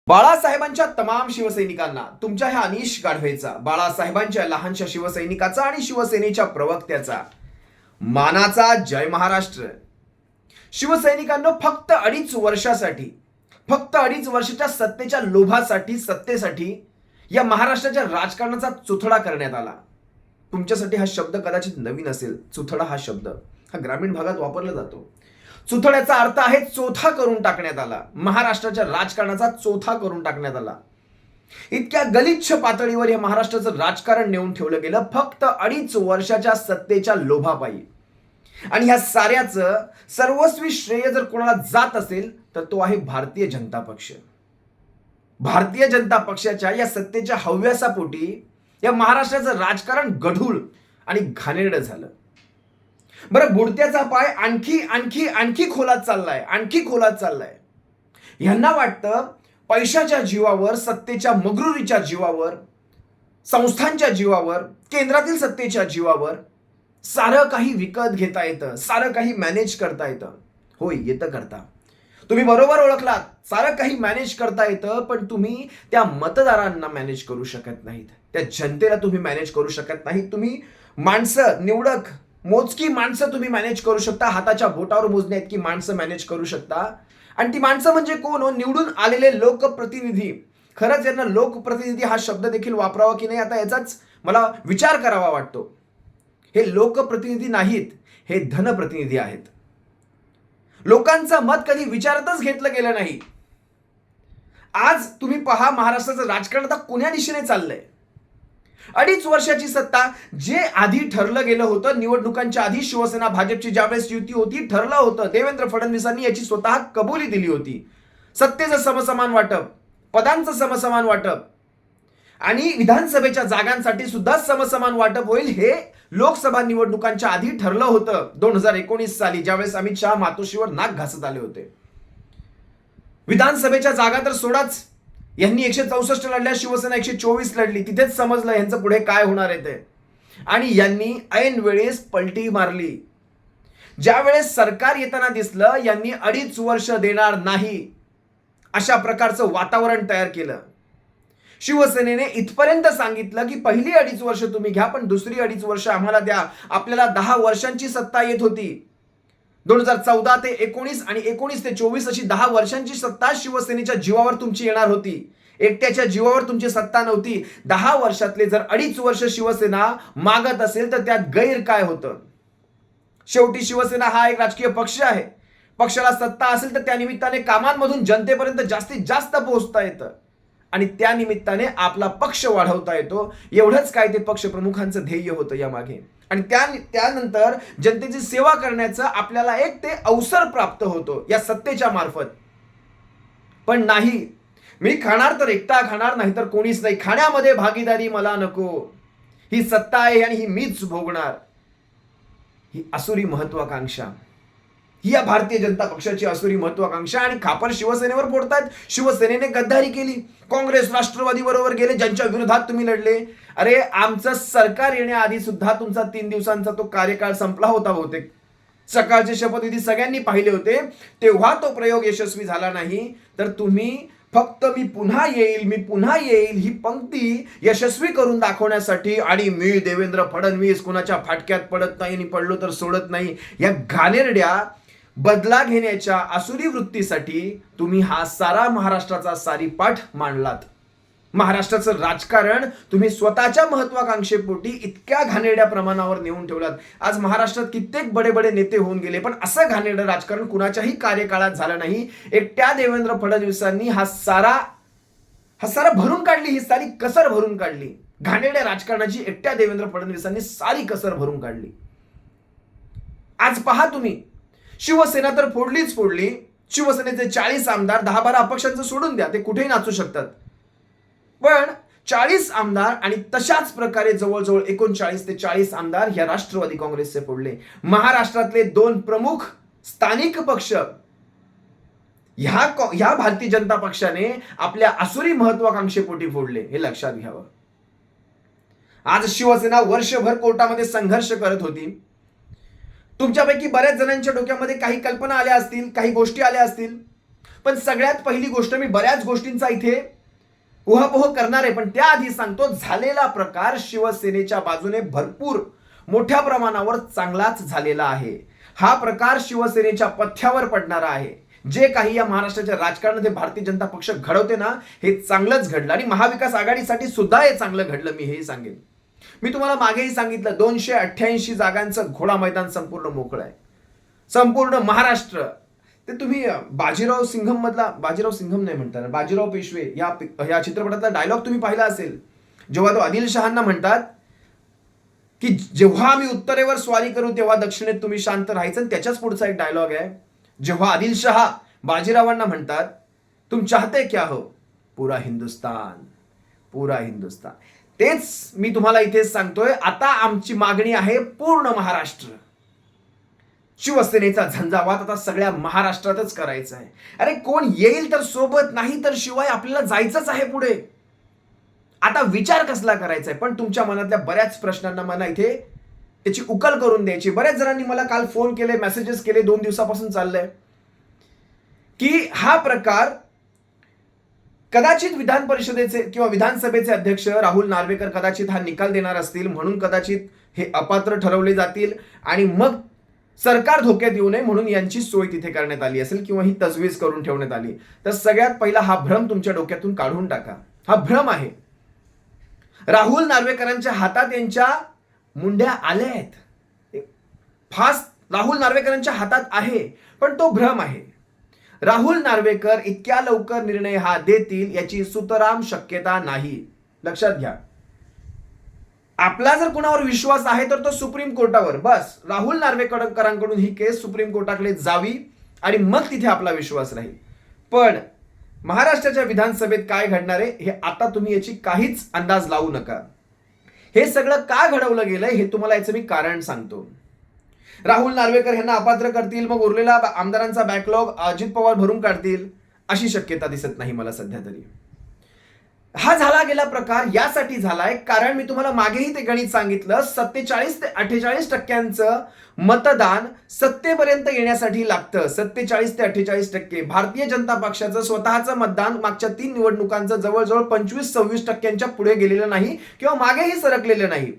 बाळासाहेबांच्या तमाम शिवसैनिकांना तुमच्या ह्या अनिश गाढवेचा, बाळासाहेबांच्या लहानशा शिवसैनिकाचा आणि शिवसेनेच्या प्रवक्त्याचा मानाचा जय महाराष्ट्र. शिवसैनिकांना फक्त 2.5 वर्षासाठी, फक्त 2.5 वर्षाच्या सत्तेच्या लोभासाठी, सत्तेसाठी या महाराष्ट्राच्या राजकारणाचा चुथडा करण्यात आला. तुमच्यासाठी हा शब्द कदाचित नवीन असेल. चुथडा हा शब्द हा ग्रामीण भागात वापरला जातो. चुथड्याचा अर्थ आहे चोथा करून टाकण्यात आला. महाराष्ट्राच्या राजकारणाचा चोथा करून टाकण्यात आला. इतक्या गलिच्छ पातळीवर या महाराष्ट्राचं राजकारण नेऊन ठेवलं गेलं फक्त 2.5 वर्षाच्या सत्तेच्या लोभापायी. आणि ह्या साऱ्याचं सर्वस्वी श्रेय जर कोणाला जात असेल तर तो आहे भारतीय जनता पक्ष. भारतीय जनता पक्षाच्या या सत्तेच्या हव्यासापोटी या महाराष्ट्राचं राजकारण गढूळ आणि घाणेरडं झालं. बरं, बुडत्याचा पाय आणखी आणखी आणखी खोलात चाललाय, आणखी खोलात चाललाय. ह्यांना वाटतं पैशाच्या जीवावर, सत्तेच्या मगरुरीच्या जीवावर, संस्थांच्या जीवावर, केंद्रातील सत्तेच्या जीवावर सारं काही विकत घेता येतं, सारं काही मॅनेज करता येतं. होय, येतं करता. तुम्ही बरोबर ओळखलात. सारं काही मॅनेज करता येतं, पण तुम्ही त्या मतदारांना मॅनेज करू शकत नाहीत. त्या जनतेला तुम्ही मॅनेज करू शकत नाहीत. तुम्ही माणसं, निवडक मोजकी माणसं तुम्ही मॅनेज करू शकता. हाताच्या बोटावर मोजण्या इतकी माणसं मॅनेज करू शकता. आणि ती माणसं म्हणजे कोण हो? निवडून आलेले लोकप्रतिनिधी. खरंच यांना लोकप्रतिनिधी हा शब्द देखील वापरावा की नाही, आता याचाच मला विचार करावा वाटतो. हे लोकप्रतिनिधी नाहीत, हे धनप्रतिनिधी आहेत. लोकांचं मत कधी विचारतच घेतलं गेलं नाही. आज तुम्ही पहा, महाराष्ट्राचं राजकारण आता कोण्या दिशेने चाललंय. 2.5 वर्षाची सत्ता, जे आधी ठरलं गेलं होतं निवडणुकांच्या आधी, शिवसेना भाजपची ज्यावेळेस युती होती, ठरलं होतं. देवेंद्र फडणवीसांनी याची स्वतः कबुली दिली होती. सत्तेचं समसमान वाटप, पदांचं समसमान वाटप आणि विधानसभेच्या जागांसाठी सुद्धा समसमान वाटप होईल, हे लोकसभा निवडणुकांच्या आधी ठरलं होतं. 2019 साली ज्यावेळेस अमित शहा मातोश्रीवर नाक घासत आले होते. विधानसभेच्या जागा तर सोडाच, यांनी 164 लढल्या, शिवसेना 124 लढली. तिथेच समजलं यांचं पुढे काय होणार आहे ते. आणि यांनी ऐन वेळेस पलटी मारली. ज्या वेळेस सरकार येताना दिसलं, यांनी 2.5 वर्ष देणार नाही अशा प्रकारचं वातावरण तयार केलं. शिवसेनेने इथपर्यंत सांगितलं की पहिली 2.5 वर्ष तुम्ही घ्या, पण दुसरी 2.5 वर्ष आम्हाला द्या. आपल्याला 10 वर्षांची सत्ता येत होती. 2014 ते 19 आणि 19 ते 24 अशी 10 वर्षांची सत्ता शिवसेनेच्या जीवावर तुमची येणार होती. एकट्याच्या जीवावर तुमची सत्ता नव्हती. 10 वर्षातले जर 2.5 वर्ष शिवसेना मागत असेल तर त्यात गैर काय होतं? शेवटी शिवसेना हा एक राजकीय पक्ष आहे. पक्षाला सत्ता असेल तर त्या निमित्ताने कामांमधून जनतेपर्यंत जास्तीत जास्त पोहोचता येतं आणि त्या निमित्ताने आपला पक्ष वाढवता येतो. एवढंच काय ते पक्षप्रमुखांचं ध्येय होतं यामागे. आणि त्यानंतर जनतेची सेवा करण्याचं आपल्याला एक ते अवसर प्राप्त होतो या सत्तेच्या मार्फत. पण नाही, मी खाणार तर एकटा खाणार, नाही तर कोणीच नाही. खाण्यामध्ये भागीदारी मला नको. ही सत्ता आहे आणि ही मीच भोगणार. ही असुरी महत्वाकांक्षा, ही या भारतीय जनता पक्षाची असुरी महत्वाकांक्षा. आणि खापर शिवसेनेवर फोडतात. शिवसेनेने गद्दारी केली, काँग्रेस राष्ट्रवादी बरोबर गेले, ज्यांच्या विरोधात तुम्ही लढले. अरे, आमचं सरकार येण्याआधी सुद्धा तुमचा 3 दिवसांचा तो कार्यकाळ संपला होता बहुतेक. सकाळचे शपथविधी सगळ्यांनी पाहिले होते. तेव्हा तो प्रयोग यशस्वी झाला नाही. तर तुम्ही फक्त मी पुन्हा येईल, मी पुन्हा येईल ही पंक्ती यशस्वी करून दाखवण्यासाठी, आणि मी देवेंद्र फडणवीस कुणाच्या फाटक्यात पडत नाही आणि पडलो तर सोडत नाही, या घाणेरड्या बदला घेण्याच्या आसुरी वृत्तीसाठी तुम्ही हा सारा महाराष्ट्राचा सारीपाठ मांडलात. महाराष्ट्राचं राजकारण तुम्ही स्वतःच्या महत्वाकांक्षेपोटी इतक्या घाणेरड्या प्रमाणावर नेऊन ठेवलात. आज महाराष्ट्रात कित्येक बडे बडे नेते होऊन गेले, पण असं घाणेरडं राजकारण कुणाच्याही कार्यकाळात झालं नाही. एकट्या देवेंद्र फडणवीसांनी हा सारा भरून काढली, ही सारी कसर भरून काढली. घाणेरड्या राजकारणाची एकट्या देवेंद्र फडणवीसांनी सारी कसर भरून काढली. आज पहा तुम्ही, शिवसेना तर फोडलीच फोडली. शिवसेनेचे 40 आमदार, 10-12 अपक्षांचं सोडून द्या, ते कुठेही नाचू शकतात. पण 40 आमदार आणि तशाच प्रकारे जवळजवळ 39 ते 40 आमदार ह्या राष्ट्रवादी काँग्रेसचे फोडले. महाराष्ट्रातले 2 प्रमुख स्थानिक पक्ष ह्या भारतीय जनता पक्षाने आपल्या असुरी महत्वाकांक्षेपोटी फोडले, हे लक्षात घ्यावं. आज शिवसेना वर्षभर कोर्टामध्ये संघर्ष करत होती. तुमच्यापैकी बऱ्याच जणांच्या डोक्यामध्ये काही कल्पना आल्या असतील, काही गोष्टी आल्या असतील. पण सगळ्यात पहिली गोष्ट, मी बऱ्याच गोष्टींचा इथे उहापोह करणार आहे, पण त्याआधी सांगतो, झालेला प्रकार शिवसेनेच्या बाजूने भरपूर मोठ्या प्रमाणावर चांगलाच झालेला आहे. हा प्रकार शिवसेनेच्या पथ्यावर पडणारा आहे. जे काही या महाराष्ट्राच्या राजकारणामध्ये भारतीय जनता पक्ष घडवते ना, हे चांगलंच घडलं आणि महाविकास आघाडीसाठी सुद्धा हे चांगलं घडलं. मी हे सांगेन. मी तुम्हाला मागेही सांगितलं, 288 जागांचं घोडा मैदान संपूर्ण मोकळं आहे. संपूर्ण महाराष्ट्र. ते तुम्ही बाजीराव सिंघम नाही म्हणतात, बाजीराव पेशवे या चित्रपटातला डायलॉग तुम्ही पाहिला असेल, जेव्हा तो आदिलशहांना म्हणतात की जेव्हा आम्ही उत्तरेवर स्वारी करू तेव्हा दक्षिणेत तुम्ही शांत राहायचं. त्याच्याच पुढचा एक डायलॉग आहे, जेव्हा आदिलशहा बाजीरावांना म्हणतात तुम चाहते क्या हो, पूरा हिंदुस्तान, पूरा हिंदुस्तान. तेच मी तुम्हाला इथेच सांगतोय. आता आमची मागणी आहे पूर्ण महाराष्ट्र. शिवसेनेचा झंझावात आता सगळ्या महाराष्ट्रातच करायचा आहे. अरे कोण येईल तर सोबत, नाही तर शिवाय आपल्याला जायचंच आहे पुढे. आता विचार कसला करायचा आहे, पण तुमच्या मनातल्या बऱ्याच प्रश्नांना मला इथे त्याची उकल करून द्यायची. बऱ्याच जणांनी मला काल फोन केले, मेसेजेस केले, 2 दिवसापासून चाललंय की हा प्रकार कदाचित विधान परिषदेचे किंवा विधानसभेचे अध्यक्ष राहुल नार्वेकर कदाचित हा निकाल देणार असतील, म्हणून कदाचित हे अपात्र ठरवले जातील आणि मग सरकार धोक्यात येऊ नये म्हणून यांची सोय तिथे करण्यात आली असेल किंवा ही तजवीज करून ठेवण्यात आली. तर सगळ्यात पहिला हा भ्रम तुमच्या डोक्यातून काढून टाका. हा भ्रम आहे. राहुल नार्वेकरांच्या हातात यांच्या मुंड्या आल्या आहेत. फास्ट राहुल नार्वेकरांच्या हातात आहे, पण तो भ्रम आहे. राहुल नार्वेकर इतक्या लवकर निर्णय हा देतील याची सुतराम शक्यता नाही. लक्षात घ्या. आपला जर कुणावर विश्वास आहे तर तो सुप्रीम कोर्टावर. बस राहुल नार्वेकरांकडून ही केस सुप्रीम कोर्टाकडे जावी आणि मग तिथे आपला विश्वास राहील. पण महाराष्ट्राच्या विधानसभेत काय घडणार आहे हे आता तुम्ही याची काहीच अंदाज लावू नका. हे सगळं का घडवलं गेलंय हे तुम्हाला याचं मी कारण सांगतो. राहुल नार्वेकर यांना अपात्र करतील, मग उरलेला आमदारांचा बॅकलॉग अजित पवार भरून काढतील, अशी शक्यता दिसत नाही मला सध्या तरी. हा झाला गेला प्रकार यासाठी झालाय कारण मी तुम्हाला मागेही ते गणित सांगितलं. 47 ते 48% मतदान सत्तेपर्यंत येण्यासाठी लागतं. 47 ते 48%. भारतीय जनता पक्षाचं स्वतःचं मतदान मागच्या 3 निवडणुकांचं जवळजवळ 25-26% पुढे गेलेलं नाही किंवा मागेही सरकलेलं नाही.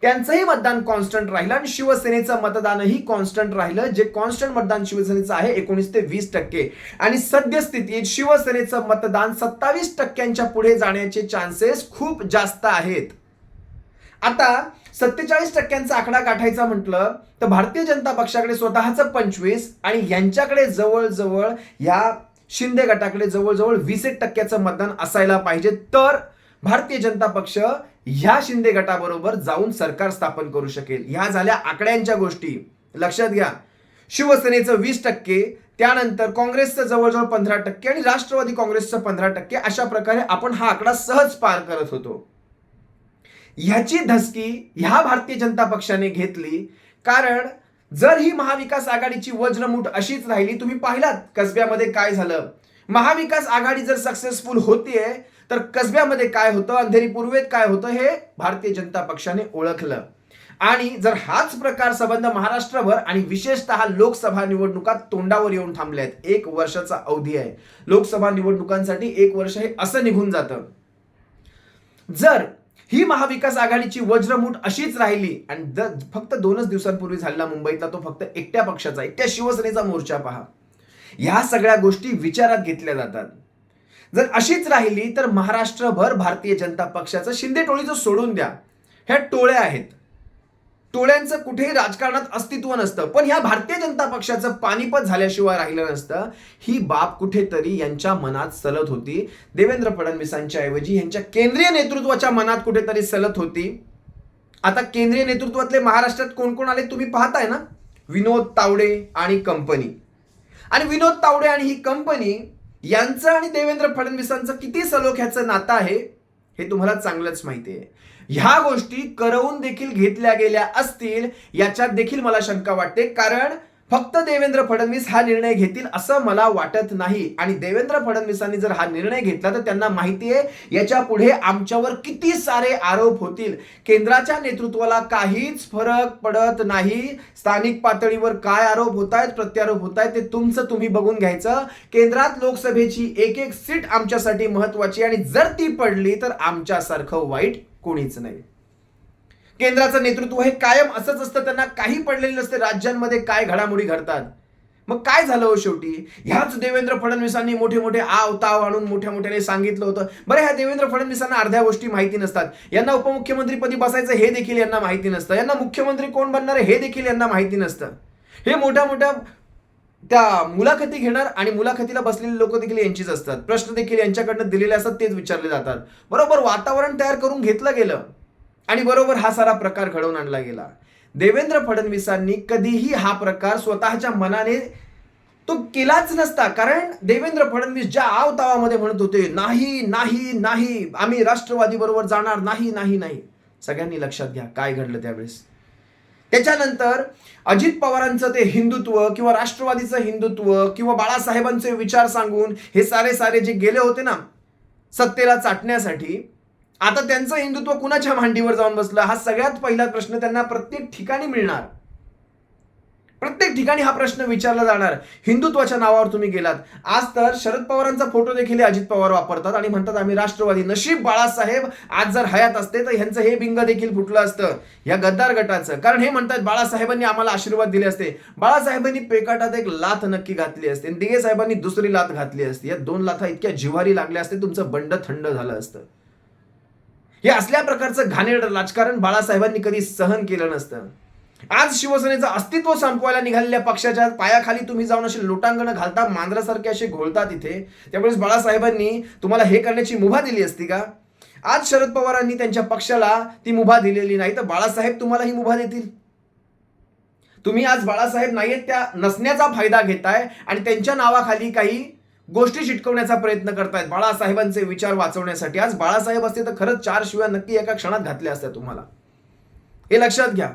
त्यांचंही मतदान कॉन्स्टंट राहिलं आणि शिवसेनेचं मतदानही कॉन्स्टंट राहिलं. जे कॉन्स्टंट मतदान शिवसेनेचं आहे 19 ते 20%. आणि सद्यस्थितीत शिवसेनेचं मतदान 27% पुढे जाण्याचे चान्सेस खूप जास्त आहेत. आता 47% आकडा गाठायचा म्हटलं तर भारतीय जनता पक्षाकडे स्वतःचं 25 आणि यांच्याकडे जवळजवळ या शिंदे गटाकडे जवळजवळ 20% मतदान असायला पाहिजे. तर भारतीय जनता पक्ष ह्या शिंदे गटाबरोबर जाऊन सरकार स्थापन करू शकेल. ह्या झाल्या आकड्यांच्या गोष्टी. लक्षात घ्या. शिवसेनेचं 20%, त्यानंतर काँग्रेसचं जवळजवळ 15% आणि राष्ट्रवादी काँग्रेसचं 15%. अशा प्रकारे आपण हा आकडा सहज पार करत होतो. ह्याची धसकी ह्या भारतीय जनता पक्षाने घेतली कारण जर ही महाविकास आघाडीची वज्रमूठ अशीच राहिली, तुम्ही पाहिलात कसब्यामध्ये काय झालं. महाविकास आघाडी जर सक्सेसफुल होतीये तर कसब्यामध्ये काय होतं, अंधेरी पूर्वेत काय होतं हे भारतीय जनता पक्षाने ओळखलं. आणि जर हाच प्रकार संबंध महाराष्ट्रभर आणि विशेषतः लोकसभा निवडणुका तोंडावर येऊन थांबल्या आहेत. 1 वर्षाचा अवधी आहे लोकसभा निवडणुकांसाठी. 1 वर्ष हे असं निघून जातं. जर ही महाविकास आघाडीची वज्रमूठ अशीच राहिली आणि फक्त 2च दिवसांपूर्वी झालेला मुंबईतला तो फक्त एकट्या पक्षाचा, एकट्या शिवसेनेचा मोर्चा पहा. ह्या सगळ्या गोष्टी विचारात घेतल्या जातात. जर अशीच राहिली तर महाराष्ट्रभर भारतीय जनता पक्षाचं, शिंदे टोळीचं सोडून द्या, ह्या टोळ्या आहेत, टोळ्यांचं कुठेही राजकारणात अस्तित्व नसतं. पण ह्या भारतीय जनता पक्षाचं पानिपत झाल्याशिवाय राहिलं नसतं. ही बाब कुठेतरी यांच्या मनात सलत होती. देवेंद्र फडणवीसांच्या ऐवजी यांच्या केंद्रीय नेतृत्वाच्या मनात कुठेतरी सलत होती. आता केंद्रीय नेतृत्वातले महाराष्ट्रात कोण कोण आले तुम्ही पाहताय ना. विनोद तावडे आणि कंपनी. आणि विनोद तावडे आणि ही कंपनी यांचं आणि देवेंद्र फडणवीसांचं किती सलोख्याचं नातं आहे हे तुम्हाला चांगलंच माहिती आहे. ह्या गोष्टी करवून देखील घेतल्या गेल्या असतील याच्यात देखील मला शंका वाटते. कारण फक्त देवेंद्र फडणवीस हा निर्णय घेतील असं मला वाटत नाही. आणि देवेंद्र फडणवीसांनी जर हा निर्णय घेतला तर त्यांना माहिती आहे याच्या पुढे आमच्यावर किती सारे आरोप होतील. केंद्राच्या नेतृत्वाला काहीच फरक पडत नाही. स्थानिक पातळीवर काय आरोप होत आहेत, प्रत्यारोप होत आहेत ते तुमचं तुम्ही बघून घ्यायचं. केंद्रात लोकसभेची एक एक सीट आमच्यासाठी महत्वाची आणि जर ती पडली तर आमच्यासारखं वाईट कोणीच नाही. केंद्राचं नेतृत्व हे कायम असंच असतं, त्यांना काही पडलेलं नसते राज्यांमध्ये काय घडामोडी घडतात. मग काय झालं हो शेवटी? ह्याच देवेंद्र फडणवीसांनी मोठे मोठे आव ताव आणून मोठ्या मोठ्याने सांगितलं होतं. बरं, ह्या देवेंद्र फडणवीसांना अर्ध्या गोष्टी माहिती नसतात. यांना उपमुख्यमंत्रीपदी बसायचं हे देखील यांना माहिती नसतं. यांना मुख्यमंत्री कोण बनणार आहे हे देखील यांना माहिती नसतं. हे मोठ्या मोठ्या त्या मुलाखती घेणार आणि मुलाखतीला बसलेले लोक देखील यांचीच असतात. प्रश्न देखील यांच्याकडनं दिलेले असतात, तेच विचारले जातात. बरोबर वातावरण तयार करून घेतलं गेलं आणि बरोबर हा सारा प्रकार घडवून आणला गेला. देवेंद्र फडणवीसांनी कधीही हा प्रकार स्वतःच्या मनाने तो केलाच नसता. कारण देवेंद्र फडणवीस ज्या आवतावामध्ये म्हणत होते नाही नाही नाही आम्ही राष्ट्रवादी बरोबर जाणार नाही नाही नाही, सगळ्यांनी लक्षात घ्या काय घडलं त्यावेळेस. त्याच्यानंतर अजित पवारांचं ते हिंदुत्व किंवा राष्ट्रवादीचं हिंदुत्व किंवा बाळासाहेबांचे विचार सांगून हे सारे जे गेले होते ना सत्तेला चाटण्यासाठी, आता त्यांचं हिंदुत्व कुणाच्या मांडीवर जाऊन बसलं हा सगळ्यात पहिला प्रश्न त्यांना प्रत्येक ठिकाणी मिळणार. प्रत्येक ठिकाणी हा प्रश्न विचारला जाणार. हिंदुत्वाच्या नावावर तुम्ही गेलात. आज तर शरद पवारांचा फोटो देखील अजित पवार वापरतात आणि म्हणतात आम्ही राष्ट्रवादी. नशीब बाळासाहेब आज जर हयात असते तर ह्यांचं हे बिंग देखील फुटलं असतं या गद्दार गटाचं. कारण हे म्हणतात बाळासाहेबांनी आम्हाला आशीर्वाद दिले असते. बाळासाहेबांनी पेकाटात एक लाथ नक्की घातली असते आणि दिघे साहेबांनी दुसरी लाथ घातली असती. या दोन लाथा इतक्या जिव्हारी लागल्या असते तुमचं बंड थंड झालं असतं. हे असल्या प्रकारचं घाणेरडं राजकारण बाळासाहेबांनी कधी सहन केलं नसतं. आज शिवसेनेचं अस्तित्व संपवायला निघालेल्या पक्षाच्या पायाखाली तुम्ही जाऊन असे लोटांगण घालता, मांजरासारखे असे घोळता तिथे. त्यावेळेस बाळासाहेबांनी तुम्हाला हे करण्याची मुभा दिली असती का? आज शरद पवारांनी त्यांच्या पक्षाला ती मुभा दिलेली नाही तर बाळासाहेब तुम्हाला ही मुभा देतील? तुम्ही आज बाळासाहेब नाहीयेत त्या नसण्याचा फायदा घेताय आणि त्यांच्या नावाखाली काही गोष्टी चिटकवण्याचा प्रयत्न करतायत बाळासाहेबांचे विचार वाचवण्यासाठी. आज बाळासाहेब असते तर खरंच 4 शिव्या नक्की एका क्षणात घातल्या असत्या तुम्हाला. हे लक्षात घ्या.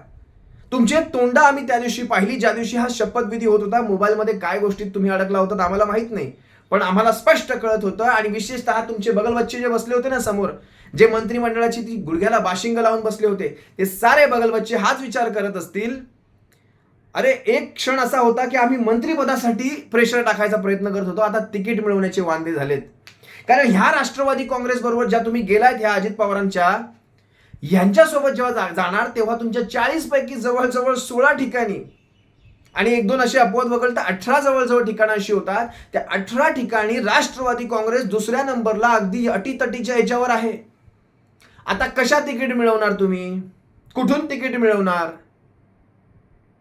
तुमचे तोंड आम्ही त्या दिवशी पाहिली ज्या दिवशी हा शपथविधी होत होता. मोबाईलमध्ये काय गोष्टीत तुम्ही अडकला होता आम्हाला माहित नाही, पण आम्हाला स्पष्ट कळत होतं. आणि विशेषतः तुमचे बगलबच्चे जे बसले होते ना समोर, जे मंत्रिमंडळाची ती गुडघ्याला बाशिंग लावून बसले होते, ते सारे बगलबच्चे हाच विचार करत असतील, अरे एक क्षण असा होता की आम्ही मंत्रिपदासाठी प्रेशर टाकायचा प्रयत्न करत होतो, आता तिकीट मिळवण्याचे वांदे झालेत. कारण ह्या राष्ट्रवादी काँग्रेस बरोबर ज्या तुम्ही गेलायत ह्या अजित पवारांच्या यांच्यासोबत जेव्हा जाणार तेव्हा तुमच्या 40 पैकी जवळजवळ 16 ठिकाणी आणि 1-2 असे अपवाद वगळता 18 जवळजवळ ठिकाणं अशी होतात. त्या 18 ठिकाणी राष्ट्रवादी काँग्रेस दुसऱ्या नंबरला अगदी अटीतटीच्या याच्यावर आहे. आता कशा तिकीट मिळवणार तुम्ही? कुठून तिकीट मिळवणार?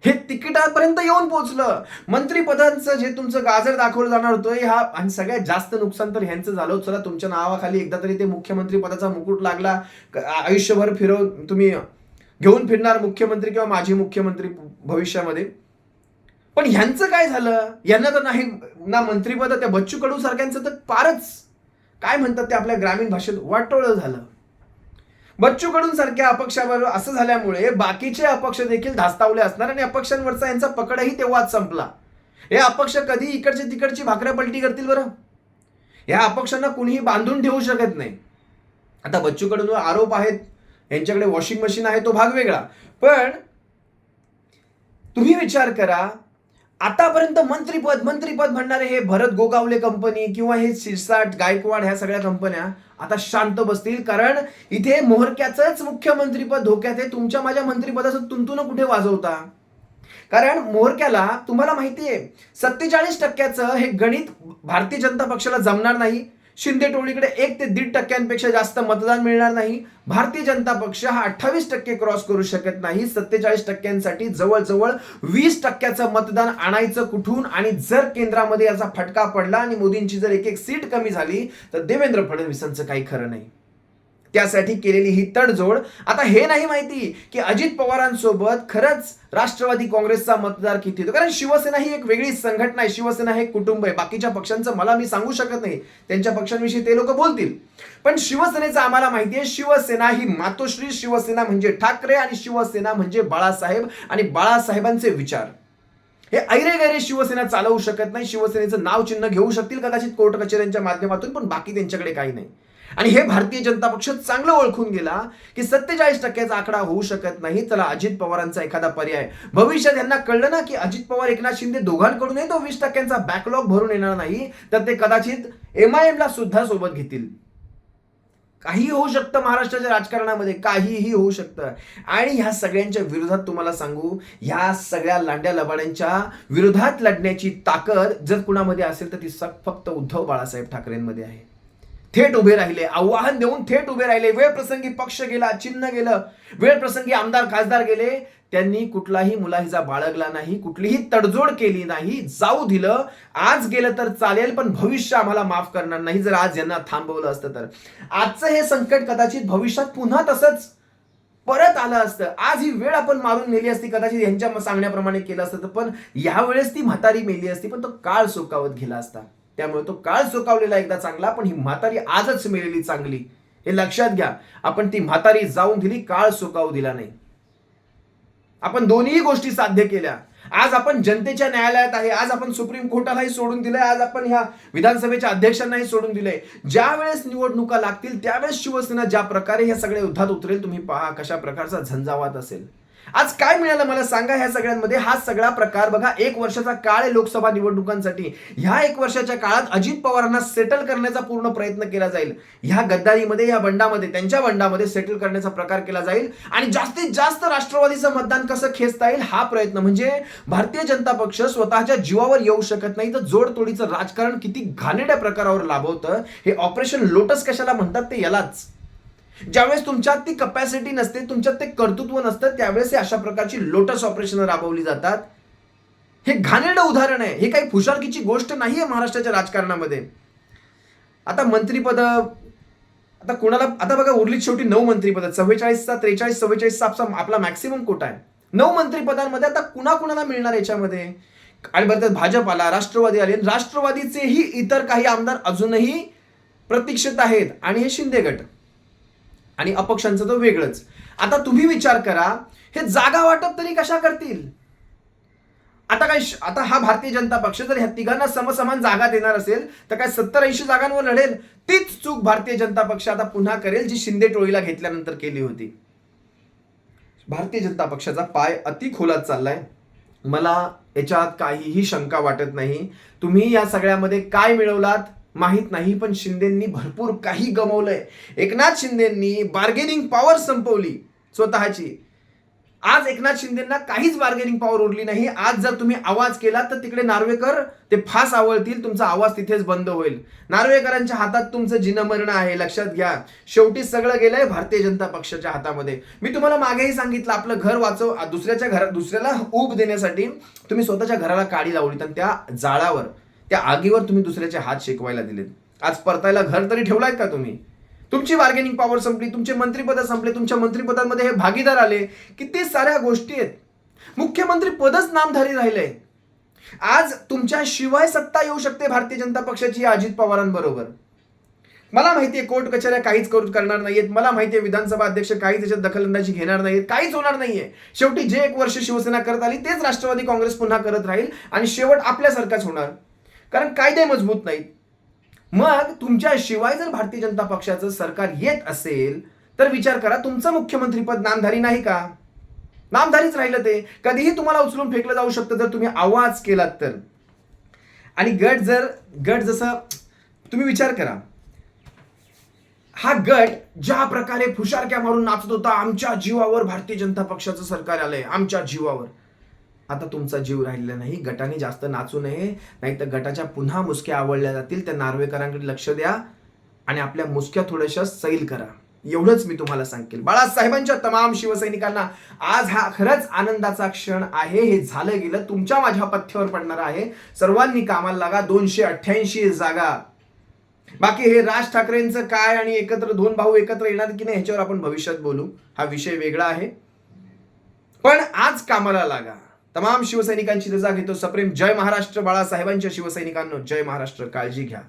हे तिकिटापर्यंत येऊन पोहोचलं. मंत्रिपदांचं जे तुमचं गाजर दाखवलं जाणार होतं ह्या आणि सगळ्यात जास्त नुकसान तर ह्यांचं झालं. चला तुमच्या नावाखाली एकदा तरी ते मुख्यमंत्री पदाचा मुकुट लागला. आयुष्यभर तुम्ही घेऊन फिरणार मुख्यमंत्री किंवा माजी मुख्यमंत्री भविष्यामध्ये. पण ह्यांचं काय झालं? यांना तर नाही ना मंत्रिपद, त्या बच्चू कडू सारख्यांचं तर फारच काय म्हणतात ते आपल्या ग्रामीण भाषेत वाटोळं झालं. बच्चू कडू सारख्या अपक्षाबरोबर असं झाल्यामुळे बाकीचे अपक्ष देखील धास्तावले असणार आणि अपक्षांवरचा यांचा पकडही तेव्हाच संपला. हे अपक्ष कधी इकडची तिकडची भाकऱ्या पलटी करतील बरं? या अपक्षांना कुणीही बांधून ठेवू शकत नाही. आता बच्चू कडूंवर आरोप आहेत, यांच्याकडे वॉशिंग मशीन आहे तो भाग वेगळा, पण तुम्ही विचार करा आतापर्यंत मंत्रिपद म्हणणारे हे भरत गोगावले कंपनी किंवा हे शिरसाट गायकवाड ह्या सगळ्या कंपन्या आता शांत बसतील. कारण इथे मोहरक्याचंच मुख्यमंत्रीपद धोक्यात आहे. तुमच्या माझ्या मंत्रिपदाचं तुंतुन कुठे वाजवता? कारण मोहरक्याला तुम्हाला माहिती आहे 47% हे गणित भारतीय जनता पक्षाला जमणार नाही. शिंदे टोळीकडे 1 ते 1.5% जास्त मतदान मिळणार नाही. भारतीय जनता पक्ष हा 28% क्रॉस करू शकत नाही. 47% जवळजवळ 20% मतदान आणायचं कुठून? आणि जर केंद्रामध्ये याचा फटका पडला आणि मोदींची जर एक सीट कमी झाली तर देवेंद्र फडणवीसांचं काही खरं नाही. त्यासाठी केलेली ही तडजोड. आता हे नाही माहिती की अजित पवारांसोबत खरंच राष्ट्रवादी काँग्रेसचा मतदार किती होतो. कारण शिवसेना ही एक वेगळी संघटना आहे. शिवसेना हे कुटुंब आहे. बाकीच्या पक्षांचं मी सांगू शकत नाही, त्यांच्या पक्षांविषयी ते लोक बोलतील. पण शिवसेनेचं आम्हाला माहिती आहे, शिवसेना ही मातोश्री, शिवसेना म्हणजे ठाकरे आणि शिवसेना म्हणजे बाळासाहेब आणि बाळासाहेबांचे विचार. हे ऐरेगैरे शिवसेना चालवू शकत नाही. शिवसेनेचं नाव चिन्ह घेऊ शकतील कदाचित कोर्ट कचेऱ्यांच्या माध्यमातून, पण बाकी त्यांच्याकडे काही नाही. आणि हे भारतीय जनता पक्ष चांगलं ओळखून गेला की 47% आकडा होऊ शकत नाही. चला अजित पवारांचा एखादा पर्याय. भविष्यात यांना कळलं ना की अजित पवार एकनाथ शिंदे दोघांकडूनही तो 20% बॅकलॉग भरून येणार नाही, तर ते कदाचित MIM ला सुद्धा सोबत घेतील. काहीही होऊ शकतं महाराष्ट्राच्या राजकारणामध्ये, काहीही होऊ शकतं. आणि ह्या सगळ्यांच्या विरोधात तुम्हाला सांगू, ह्या सगळ्या लांड्या लबाड्यांच्या विरोधात लढण्याची ताकद जर कुणामध्ये असेल तर ती फक्त उद्धव बाळासाहेब ठाकरेंमध्ये आहे. थेट उभे राहिले, आव्हान देऊन थेट उभे राहिले. वेळ प्रसंगी पक्ष गेला, चिन्ह गेलं, वेळ प्रसंगी आमदार खासदार गेले, त्यांनी कुठलाही मुलाहिजा बाळगला नाही, कुठलीही तडजोड केली नाही, जाऊ दिलं. आज गेलं तर चालेल, पण भविष्य आम्हाला माफ करणार नाही. जर आज यांना थांबवलं असतं तर आजचं हे संकट कदाचित भविष्यात पुन्हा तसंच परत आलं असतं. आज ही वेळ आपण मारून नेली असती, कदाचित यांच्या सांगण्याप्रमाणे केलं असतं, पण यावेळेस ती म्हातारी मेली असती, पण तो काळ सोकावत गेला असता. त्यामुळे तो काळ सोकावलेला एकदा चांगला, पण ही म्हातारी आजच मेलेली चांगली. हे लक्षात घ्या. आपण ती म्हातारी जाऊन दिली, काळ सोकावू दिला नाही. आपण दोन्ही गोष्टी साध्य केल्या. आज आपण जनतेच्या न्यायालयात आहे, आज आपण सुप्रीम कोर्टालाही सोडून दिलंय, आज आपण ह्या विधानसभेच्या अध्यक्षांनाही सोडून दिलंय. ज्या वेळेस निवडणुका लागतील त्यावेळेस शिवसेना ज्या प्रकारे ह्या सगळ्या युद्धात उतरेल, तुम्ही पहा कशा प्रकारचा झंझावात असेल. आज काय मिळालं मला सांगा ह्या सगळ्यांमध्ये? हा सगळा प्रकार बघा, 1 वर्षाचा काळ आहे लोकसभा निवडणुकांसाठी. ह्या 1 वर्षाच्या काळात अजित पवारांना सेटल करण्याचा पूर्ण प्रयत्न केला जाईल. ह्या गद्दारीमध्ये, या बंडामध्ये, त्यांच्या बंडामध्ये सेटल करण्याचा प्रकार केला जाईल आणि जास्तीत जास्त राष्ट्रवादीचं मतदान कसं खेचता येईल हा प्रयत्न. म्हणजे भारतीय जनता पक्ष स्वतःच्या जीवावर येऊ शकत नाही, तर जोडतोडीचं राजकारण किती घाणेरड्या प्रकारावर लाभवतं. हे ऑपरेशन लोटस कशाला म्हणतात ते यालाच. ज्यावेळेस तुमच्यात ती कपॅसिटी नसते, तुमच्यात ते कर्तृत्व नसतं, त्यावेळेस हे अशा प्रकारची लोटस ऑपरेशन राबवली जातात. हे घाणेरडं उदाहरण आहे. हे काही फुशारकीची गोष्ट नाहीये महाराष्ट्राच्या राजकारणामध्ये. आता मंत्रीपद, आता कोणाला, आता बघा उरलीत शेवटी 9 मंत्रीपद. 44चा 43 44चा आपला मॅक्सिमम कोटा आहे. 9 मंत्रीपदांमध्ये आता कुणाकुणाला मिळणार याच्यामध्ये? आणि बरं भाजप आला, राष्ट्रवादी आले, राष्ट्रवादीचेही इतर काही आमदार अजूनही प्रतीक्षेत आहेत, आणि हे शिंदे गट आणि अपक्षांचं तर वेगळंच. आता तुम्ही विचार करा, हे जागा वाटप तरी कशा करतील? आता हा भारतीय जनता पक्ष जर ह्या तिघांना समसमान जागा देणार असेल तर काय 70-80 जागांवर लढेल? तीच चूक भारतीय जनता पक्ष आता पुन्हा करेल जी शिंदे टोळीला घेतल्यानंतर केली होती. भारतीय जनता पक्षाचा पाय अति खोलात चाललाय. मला याच्यात काहीही शंका वाटत नाही. तुम्ही या सगळ्यामध्ये काय मिळवलात माहित नाही, पण शिंदेंनी भरपूर काही गमावलंय. एकनाथ शिंदेंनी बार्गेनिंग पॉवर संपवली स्वतःची. आज एकनाथ शिंदेंना काहीच बार्गेनिंग पॉवर उरली नाही. आज जर तुम्ही आवाज केला तर तिकडे नार्वेकर ते फास आवळतील, तुमचा आवाज तिथेच बंद होईल. नार्वेकरांच्या हातात तुमचं जिनमरण आहे, लक्षात घ्या. शेवटी सगळं गेलंय भारतीय जनता पक्षाच्या हातामध्ये. मी तुम्हाला मागेही सांगितलं, आपलं घर वाचव, दुसऱ्याला ऊब देण्यासाठी तुम्ही स्वतःच्या घराला काडी लावलीत आणि त्या जाळावर, त्या आगीवर तुम्ही दुसऱ्याचे हात शेकवायला दिलेत. आज परतायला घर तरी ठेवलाय का तुम्ही? तुमची बार्गेनिंग पॉवर संपली, तुमचे मंत्रिपद संपले, तुमच्या मंत्रिपदांमध्ये हे भागीदार आले, किती साऱ्या गोष्टी आहेत. मुख्यमंत्री पदच नामधारी राहिलंय. आज तुमच्या शिवाय सत्ता येऊ शकते भारतीय जनता पक्षाची अजित पवारांबरोबर. मला माहितीये कोर्ट कचेऱ्या काहीच करणार नाहीयेत. मला माहितीये विधानसभा अध्यक्ष काहीच त्याच्यात दखलंदाजी घेणार नाहीयेत. काहीच होणार नाहीये. शेवटी जे 1 वर्ष शिवसेना करत आली तेच राष्ट्रवादी काँग्रेस पुन्हा करत राहील आणि शेवट आपल्यासारखाच होणार, कारण कायदे मजबूत नाहीत. मग तुमच्या शिवाय जर भारतीय जनता पक्षाचं सरकार येत असेल तर विचार करा, तुमचं मुख्यमंत्रीपद नामधारी नाही का? नामधारीच राहिलं ते. कधीही तुम्हाला उचलून फेकलं जाऊ शकतं जर तुम्ही आवाज केलात तर. आणि गट जसं तुम्ही विचार करा, हा गट ज्या प्रकारे फुशारक्या मारून नाचत होता, आमच्या जीवावर भारतीय जनता पक्षाचं सरकार आलंय, आमच्या जीवावर. आता तुमचा जीव राहिलेला नाही. गटाने जास्त नाचू नये, नाही तर गटाच्या पुन्हा मुसक्या आवळल्या जातील. त्या नार्वेकरांकडे लक्ष द्या आणि आपल्या मुसक्या थोड्याशा सैल करा. एवढंच मी तुम्हाला सांगेल. बाळासाहेबांच्या तमाम शिवसैनिकांना आज हा खरंच आनंदाचा क्षण आहे. हे झालं गेलं तुमच्या माझ्या पथ्यावर पडणार आहे. सर्वांनी कामाला लागा. 288 जागा. बाकी हे राज ठाकरेंचं काय आणि एकत्र 2 भाऊ एकत्र येणार की नाही ह्याच्यावर आपण भविष्यात बोलू, हा विषय वेगळा आहे. पण आज कामाला लागा. तमाम शिवसैनिकांची रजा घेतो. सप्रेम जय महाराष्ट्र. बाळासाहेबांच्या शिवसैनिकांनो जय महाराष्ट्र. काळजी घ्या.